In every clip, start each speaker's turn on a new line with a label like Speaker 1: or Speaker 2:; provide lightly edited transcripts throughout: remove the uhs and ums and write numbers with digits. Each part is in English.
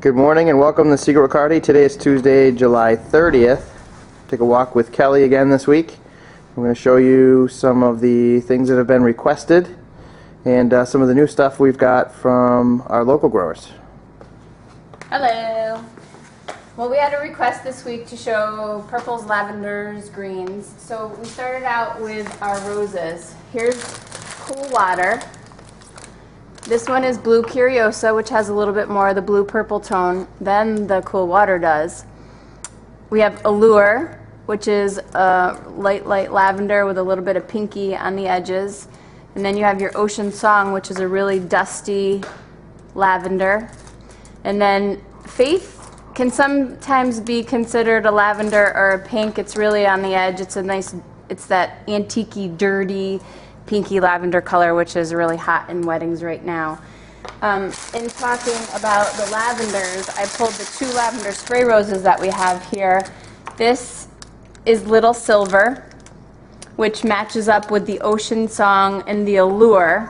Speaker 1: Good morning and welcome to Secret Riccardi. Today is Tuesday, July 30th. Take a walk with Kelly again this week. I'm going to show you some of the things that have been requested and some of the new stuff we've got from our local growers.
Speaker 2: Hello. Well, we had a request this week to show purples, lavenders, greens. So we started out with our roses. Here's Cool Water. This one is Blue Curiosa, which has a little bit more of the blue-purple tone than the Cool Water does. We have Allure, which is a light lavender with a little bit of pinky on the edges. And then you have your Ocean Song, which is a really dusty lavender. And then Faith can sometimes be considered a lavender or a pink. It's really on the edge. It's that antique-y, dirty, pinky lavender color, which is really hot in weddings right now. In talking about the lavenders, I pulled the two lavender spray roses that we have here. This is Little Silver, which matches up with the Ocean Song and the Allure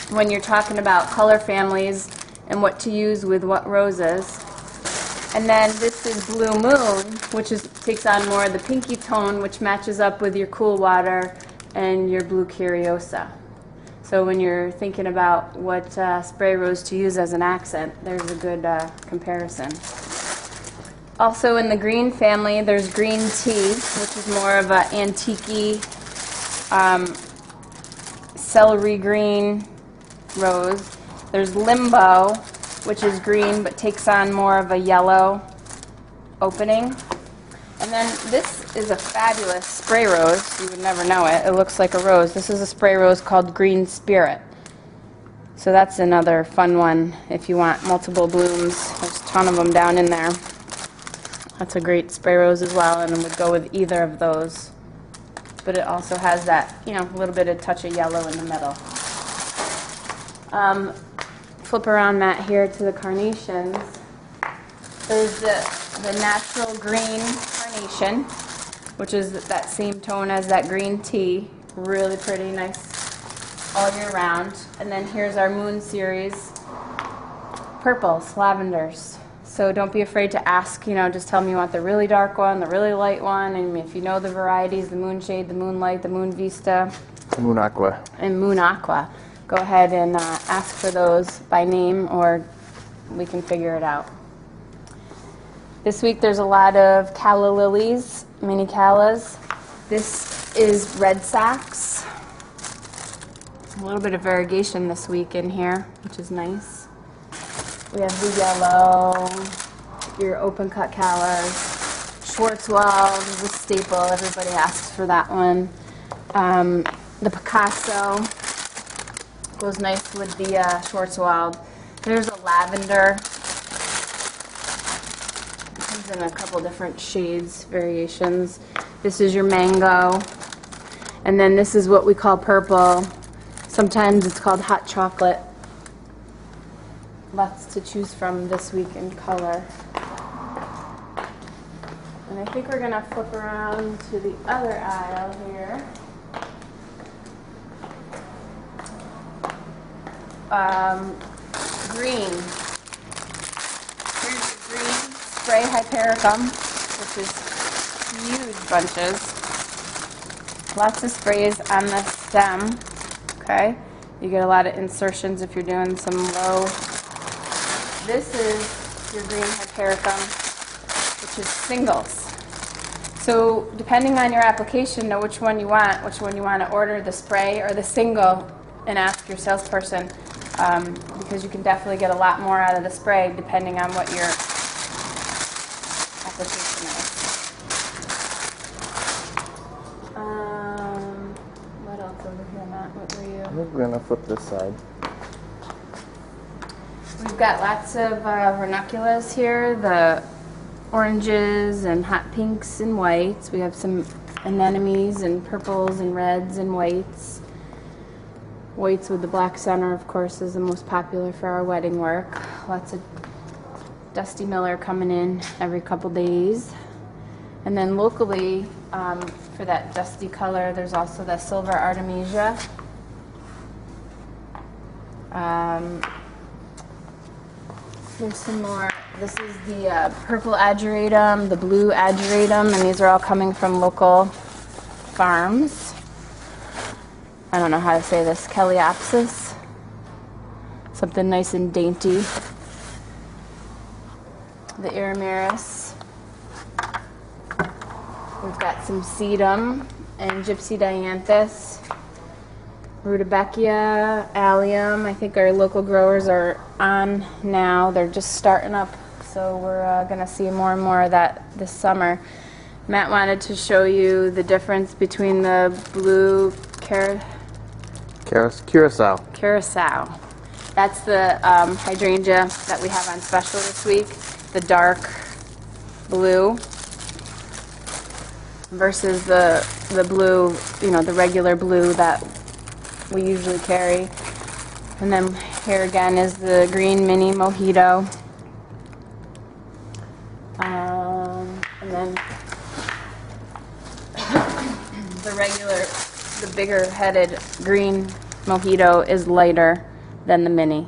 Speaker 2: when you're talking about color families and what to use with what roses. And then this is Blue Moon, which takes on more of the pinky tone, which matches up with your Cool Water and your Blue Curiosa. So when you're thinking about what spray rose to use as an accent, there's a good comparison. Also in the green family, there's Green Tea, which is more of an antique-y celery green rose. There's Limbo, which is green but takes on more of a yellow opening. And then this is a fabulous spray rose. You would never know it. It looks like a rose. This is a spray rose called Green Spirit. So that's another fun one if you want multiple blooms. There's a ton of them down in there. That's a great spray rose as well, and it would go with either of those. But it also has that, a little bit of touch of yellow in the middle. Flip around, Matt, here to the carnations. There's the natural green carnation, which is that same tone as that Green Tea. Really pretty, nice all year round. And then here's our Moon series, purples, lavenders. So don't be afraid to ask, just tell me you want the really dark one, the really light one, and if you know the varieties, the Moonshade, the Moonlight, the Moon Vista,
Speaker 1: Moon Aqua.
Speaker 2: And Moon Aqua. Go ahead and ask for those by name, or we can figure it out. This week there's a lot of calla lilies, mini callas. This is Red Sacks. A little bit of variegation this week in here, which is nice. We have the yellow, your open cut callas. Schwarzwald is a staple. Everybody asks for that one. The Picasso goes nice with the Schwarzwald. There's a lavender. It comes in a couple different shades, variations. This is your mango. And then this is what we call purple. Sometimes it's called hot chocolate. Lots to choose from this week in color. And I think we're going to flip around to the other aisle here. Green. Here's the green spray hypericum, which is huge bunches. Lots of sprays on the stem. Okay, you get a lot of insertions if you're doing some low. This is your green hypericum, which is singles. So depending on your application, know which one you want to order, the spray or the single, and ask your salesperson. Because you can definitely get a lot more out of the spray depending on what your application is. What else over here, Matt? What were you?
Speaker 1: I think we're going to flip this side.
Speaker 2: We've got lots of ranunculus here, the oranges and hot pinks and whites. We have some anemones and purples and reds and whites. Whites with the black center, of course, is the most popular for our wedding work. Lots of Dusty Miller coming in every couple days. And then locally, for that dusty color, there's also the Silver Artemisia. There's some more. This is the purple ageratum, the blue ageratum, and these are all coming from local farms. I don't know how to say this. Caleopsis. Something nice and dainty. The Irimaris. We've got some sedum and gypsy dianthus. Rudbeckia, allium. I think our local growers are on now. They're just starting up, so we're going to see more and more of that this summer. Matt wanted to show you the difference between the blue curacao. That's the hydrangea that we have on special this week. The dark blue versus the blue, the regular blue that we usually carry. And then here again is the green mini mojito. And then the bigger headed green mojito is lighter than the mini,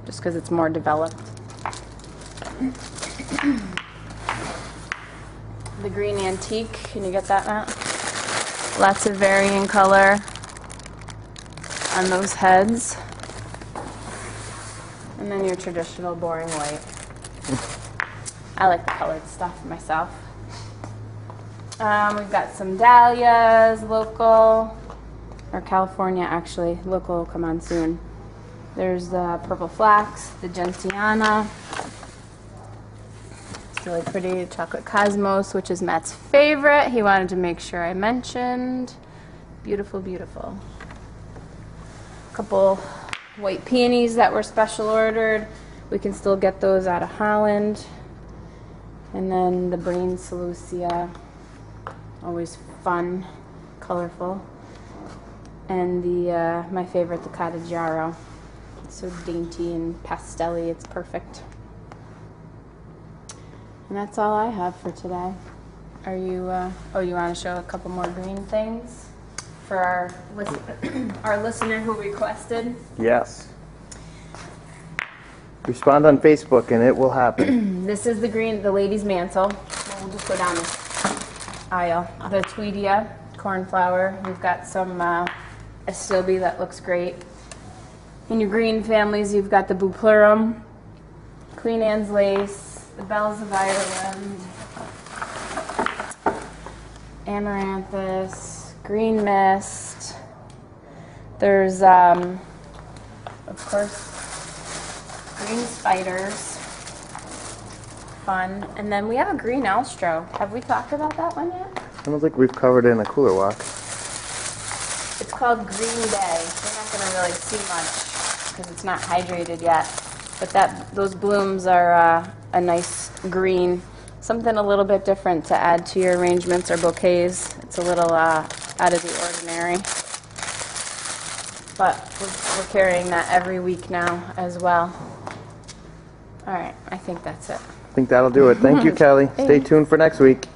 Speaker 2: just because it's more developed. The green antique, can you get that, Matt? Lots of varying color on those heads. And then your traditional boring white. I like the colored stuff myself. We've got some dahlias, local, or California actually. Local will come on soon. There's the purple flax, the gentiana. It's really pretty. Chocolate cosmos, which is Matt's favorite. He wanted to make sure I mentioned. Beautiful, beautiful. Couple white peonies that were special ordered. We can still get those out of Holland. And then the brain celosia, always fun, colorful. And the my favorite, the cottage yarrow. So dainty and pastel-y, it's perfect. And that's all I have for today. Are you, you want to show a couple more green things for our listener who requested?
Speaker 1: Yes. Respond on Facebook and it will happen.
Speaker 2: This is the lady's mantle. We'll just go down this aisle. The Tweedia cornflower. We've got some Astilbe that looks great. In your green families, you've got the Bupleurum, Queen Anne's lace, the bells of Ireland, amaranthus, green mist. There's, of course, green spiders. Fun. And then we have a green Elstro. Have we talked about that one yet?
Speaker 1: I don't think we've covered it in a cooler walk.
Speaker 2: It's called Green Day. We're not going to really see much because it's not hydrated yet. But those blooms are a nice green. Something a little bit different to add to your arrangements or bouquets. It's a little out of the ordinary. But we're carrying that every week now as well. All right, I think that's it.
Speaker 1: I think that'll do it. Thank you, Kelly. Stay tuned for next week.